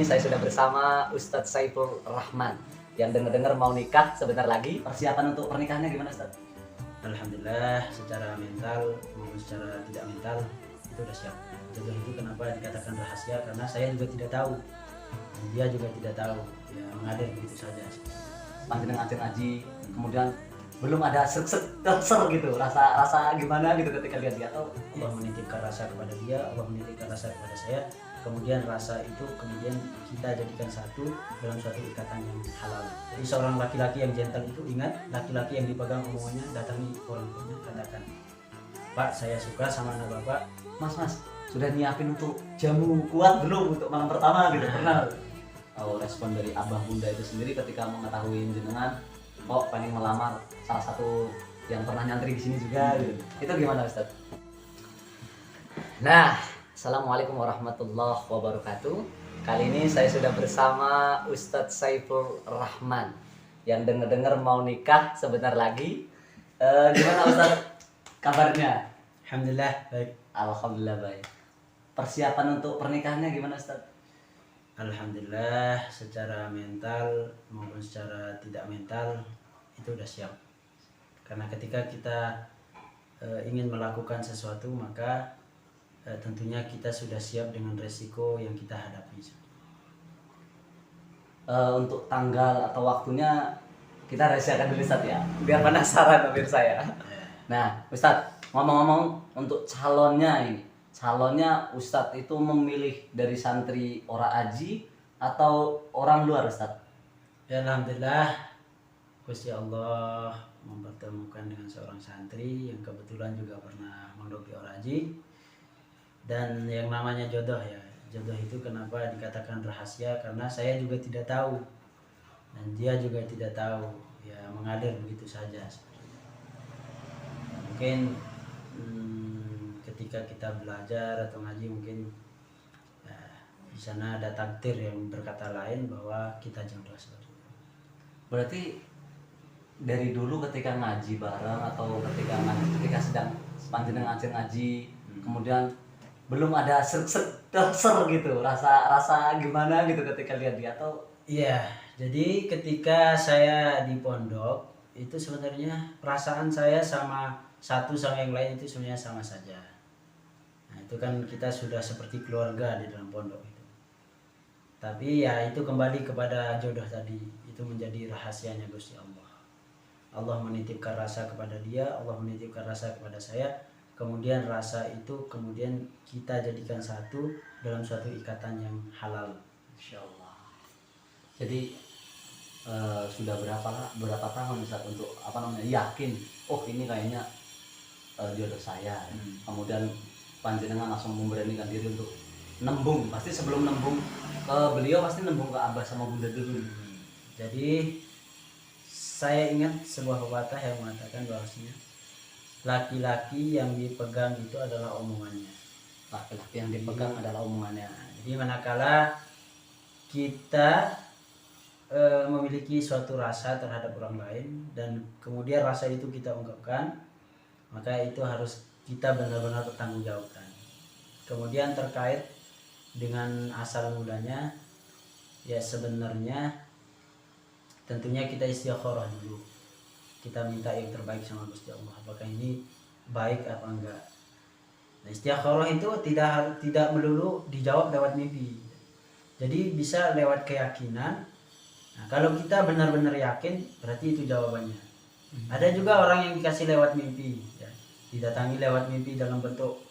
ini saya sudah bersama Ustadz Saiful Rahman yang dengar-dengar mau nikah sebentar lagi. Persiapan untuk pernikahannya gimana, Ustadz? Alhamdulillah, secara mental maupun secara tidak mental itu udah siap. Jodoh itu kenapa dikatakan rahasia? Karena saya juga tidak tahu, dan dia juga tidak tahu. Ya mengalir begitu saja. Panjenengan ngaji, kemudian belum ada ser gitu, rasa gimana gitu ketika lihat dia. Oh, Allah menitipkan rasa kepada dia, Allah menitipkan rasa kepada saya. Kemudian rasa itu kemudian kita jadikan satu dalam suatu ikatan yang halal. Jadi seorang laki-laki yang gentle itu, ingat, laki-laki yang dipegang omongannya, datangi orang tuanya, katakan, Pak, saya suka sama anak Bapak. Mas, sudah nyiapin untuk jamu kuat belum untuk malam pertama gitu? Pernah? Oh, respon dari abah bunda itu sendiri ketika mengetahui jenengan kok pengen melamar salah satu yang pernah nyantri di sini juga gitu. Itu gimana, Ustadz? Nah, Assalamualaikum warahmatullahi wabarakatuh. Kali ini saya sudah bersama Ustadz Saiful Rahman yang dengar-dengar mau nikah sebentar lagi. Gimana, Ustadz, kabarnya? Alhamdulillah, baik. Alhamdulillah baik. Persiapan untuk pernikahannya gimana, Ustadz? Alhamdulillah, secara mental maupun secara tidak mental itu udah siap. Karena ketika kita ingin melakukan sesuatu, maka tentunya kita sudah siap dengan resiko yang kita hadapi. Untuk tanggal atau waktunya kita rahasiakan dulu, Ustadz, ya, biar penasaran pemirsa ya. Nah, Ustadz, ngomong-ngomong untuk calonnya Ustadz itu memilih dari santri ora aji atau orang luar, Ustadz? Ya, Alhamdulillah, Gusti Allah mempertemukan dengan seorang santri yang kebetulan juga pernah mondok di Oraji. Dan yang namanya jodoh, ya, jodoh itu kenapa dikatakan rahasia? Karena saya juga tidak tahu dan dia juga tidak tahu, ya mengalir begitu saja. Mungkin ketika kita belajar atau ngaji, mungkin ya, di sana ada takdir yang berkata lain bahwa kita jodoh seperti itu. Berarti dari dulu ketika ngaji bareng atau ketika sedang panjenengan ngaji, kemudian belum ada ser gitu, rasa gimana gitu ketika lihat dia atau? Iya, jadi ketika saya di pondok itu sebenarnya perasaan saya sama satu sama yang lain itu sebenarnya sama saja. Nah, itu kan kita sudah seperti keluarga di dalam pondok itu. Tapi ya itu kembali kepada jodoh tadi, itu menjadi rahasianya Gusti Allah. Allah menitipkan rasa kepada dia, Allah menitipkan rasa kepada saya. Kemudian rasa itu kemudian kita jadikan satu dalam suatu ikatan yang halal. Insya Allah. Jadi sudah berapa tahun Ustaz untuk yakin, oh ini kayaknya jodoh saya. Kemudian panjenengan langsung memberanikan diri untuk nembung. Pasti sebelum nembung ke beliau pasti nembung ke abah sama bunda dulu. Jadi saya ingat sebuah pepatah yang mengatakan bahwasanya laki-laki yang dipegang itu adalah omongannya. Laki-laki yang dipegang adalah omongannya. Jadi manakala kita memiliki suatu rasa terhadap orang lain dan kemudian rasa itu kita ungkapkan, maka itu harus kita benar-benar bertanggungjawabkan. Kemudian terkait dengan asal mulanya, ya sebenarnya tentunya kita istikharah dulu. Kita minta yang terbaik sama Gusti Allah, apakah ini baik apa enggak. Nah, istikharah itu tidak melulu dijawab lewat mimpi. Jadi bisa lewat keyakinan. Nah, kalau kita benar-benar yakin, berarti itu jawabannya. Ada juga orang yang dikasih lewat mimpi, ya. Didatangi lewat mimpi dalam bentuk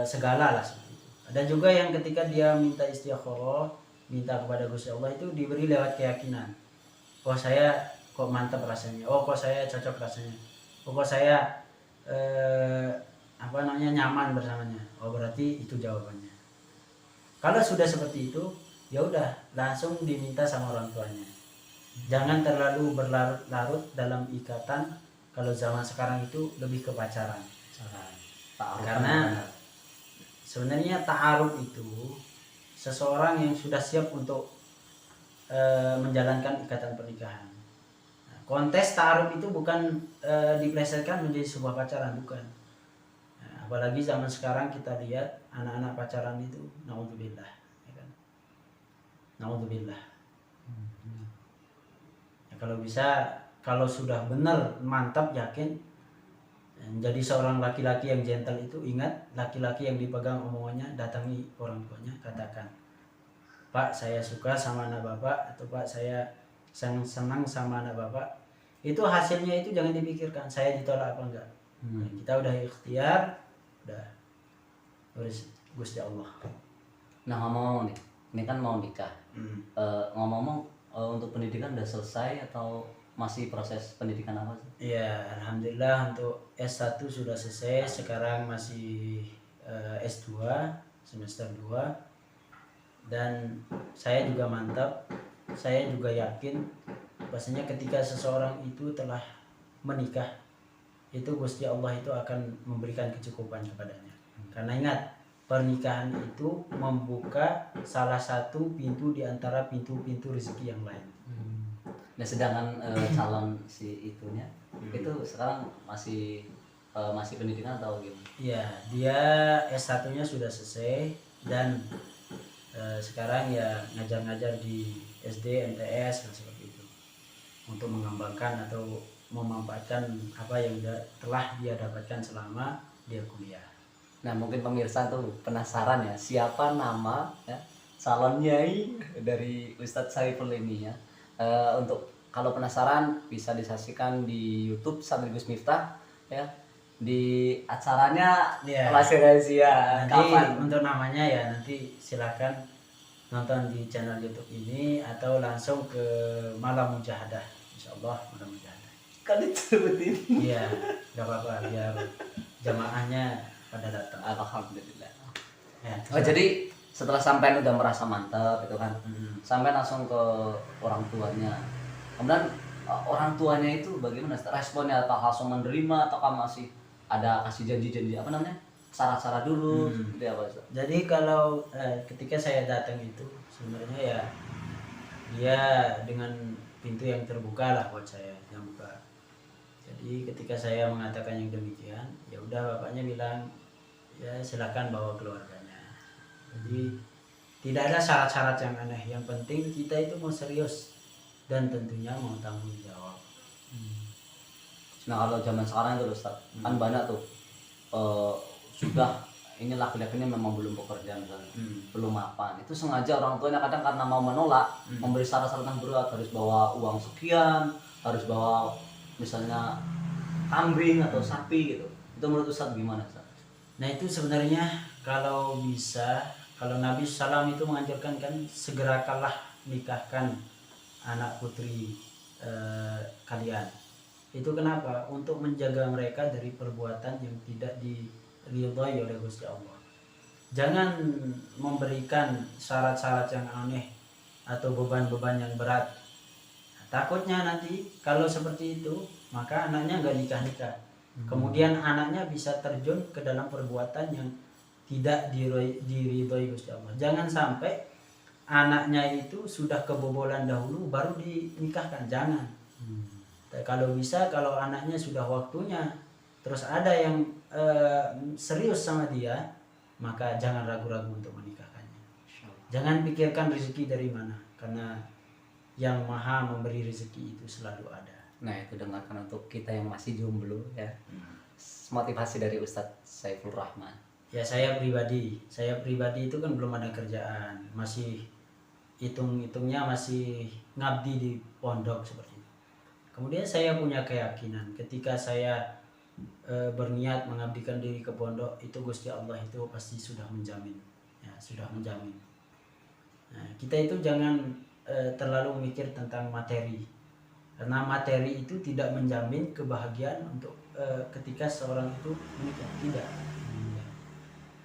segala lah seperti itu. Ada juga yang ketika dia minta istikharah, minta kepada Gusti Allah itu diberi lewat keyakinan. Oh, saya kok mantap rasanya, oh kok saya cocok rasanya, oh kok saya nyaman bersamanya. Oh, berarti itu jawabannya. Kalau sudah seperti itu, ya udah langsung diminta sama orang tuanya. Jangan terlalu berlarut-larut dalam ikatan. Kalau zaman sekarang itu lebih ke pacaran. Karena sebenarnya ta'aruf itu seseorang yang sudah siap untuk menjalankan ikatan pernikahan. Kontes ta'aruf itu bukan diplesetkan menjadi sebuah pacaran, bukan. Nah, apalagi zaman sekarang kita lihat anak-anak pacaran itu naudzubillah, ya kan? Naudzubillah. Ya, kalau bisa, kalau sudah benar mantap yakin jadi seorang laki-laki yang gentle itu, ingat, laki-laki yang dipegang omongannya, datangi orang tuanya, katakan, Pak, saya suka sama anak bapak, atau Pak, saya senang sama anak bapak. Itu hasilnya itu jangan dipikirkan saya ditolak apa enggak. Kita udah ikhtiar, udah urus Gusti Allah. Nah, ngomong nih, ini kan mau nikah. Ngomong-ngomong, untuk pendidikan udah selesai atau masih proses pendidikan apa sih? Ya, alhamdulillah untuk S1 sudah selesai, sekarang masih S2 semester 2. Dan saya juga mantap, saya juga yakin bahwasanya ketika seseorang itu telah menikah, itu Gusti Allah itu akan memberikan kecukupan kepadanya. Karena ingat, pernikahan itu membuka salah satu pintu di antara pintu-pintu rezeki yang lain. Nah, sedangkan calon si itunya itu sekarang masih pendidikan atau gimana? Iya, dia S1-nya sudah selesai dan sekarang ya ngajar-ngajar di SD, MTS dan seperti itu, untuk mengembangkan atau memanfaatkan apa yang telah dia dapatkan selama dia kuliah. Nah, mungkin pemirsa tuh penasaran ya, siapa nama ya calon nyai dari Ustadz Saiful ini ya. Untuk kalau penasaran bisa disaksikan di YouTube Santrigus Miftah ya. Di acaranya masih rahasia. Nanti Kapan? untuk namanya ya nanti silakan nonton di channel YouTube ini atau langsung ke Malam Mujahadah. Insyaallah Malam Mujahadah. Kan disebutin. Iya, nggak apa-apa biar jamaahnya pada datang. Alhamdulillah. Ya, jadi setelah sampai udah merasa mantap itu kan, sampai langsung ke orang tuanya. Kemudian orang tuanya itu bagaimana responnya, atau langsung menerima atau masih ada kasih janji-janji apa namanya, syarat-syarat dulu seperti apa? Jadi kalau ketika saya datang itu sebenarnya ya dia dengan pintu yang terbuka lah buat saya, yang buka. Jadi ketika saya mengatakan yang demikian, ya udah bapaknya bilang ya silakan bawa keluarganya. Jadi tidak ada syarat-syarat yang aneh, yang penting kita itu mau serius dan tentunya mau tanggung jawab. Nah, kalau zaman sekarang itu Ustaz, kan banyak tuh sudah ini laki-lakinya memang belum bekerja misalnya, belum mapan, itu sengaja orang tuanya kadang karena mau menolak, memberi syarat-syarat yang berat, harus bawa uang sekian, harus bawa misalnya kambing atau sapi gitu. Itu menurut Ustaz gimana Ustaz? Nah itu sebenarnya kalau bisa, kalau Nabi SAW itu menganjurkan kan, segerakanlah nikahkan anak putri kalian. Itu kenapa? Untuk menjaga mereka dari perbuatan yang tidak diridhoi oleh Gusti Allah. Jangan memberikan syarat-syarat yang aneh atau beban-beban yang berat. Takutnya nanti kalau seperti itu, maka anaknya nggak nikah-nikah. Kemudian anaknya bisa terjun ke dalam perbuatan yang tidak diridhoi Gusti Allah. Jangan sampai anaknya itu sudah kebobolan dahulu baru dinikahkan, jangan. Kalau bisa, kalau anaknya sudah waktunya, terus ada yang serius sama dia, maka jangan ragu-ragu untuk menikahkannya. Jangan pikirkan rezeki dari mana, karena yang maha memberi rezeki itu selalu ada. Nah, itu dengarkan untuk kita yang masih jomblo ya. Motivasi dari Ustadz Saiful Rahman. Ya saya pribadi itu kan belum ada kerjaan, masih hitungnya masih ngabdi di pondok seperti itu. Kemudian saya punya keyakinan ketika saya berniat mengabdikan diri ke pondok, itu Gusti Allah itu pasti sudah menjamin, ya sudah menjamin. Nah, kita itu jangan terlalu mikir tentang materi, karena materi itu tidak menjamin kebahagiaan untuk ketika seorang itu menikah, tidak.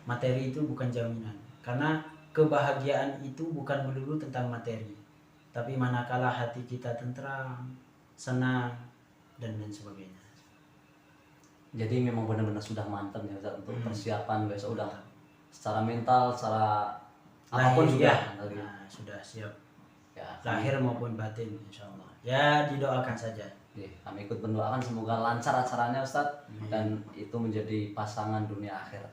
Materi itu bukan jaminan, karena kebahagiaan itu bukan melulu tentang materi, tapi manakala hati kita tentram, senang, dan lain sebagainya. Jadi memang benar-benar sudah mantap ya Ustaz, untuk persiapan besok udah secara mental, secara apapun sudah siap ya, lahir maupun batin, insyaallah. Ya didoakan saja. Kami ikut mendoakan semoga lancar acaranya Ustaz, dan itu menjadi pasangan dunia akhirat.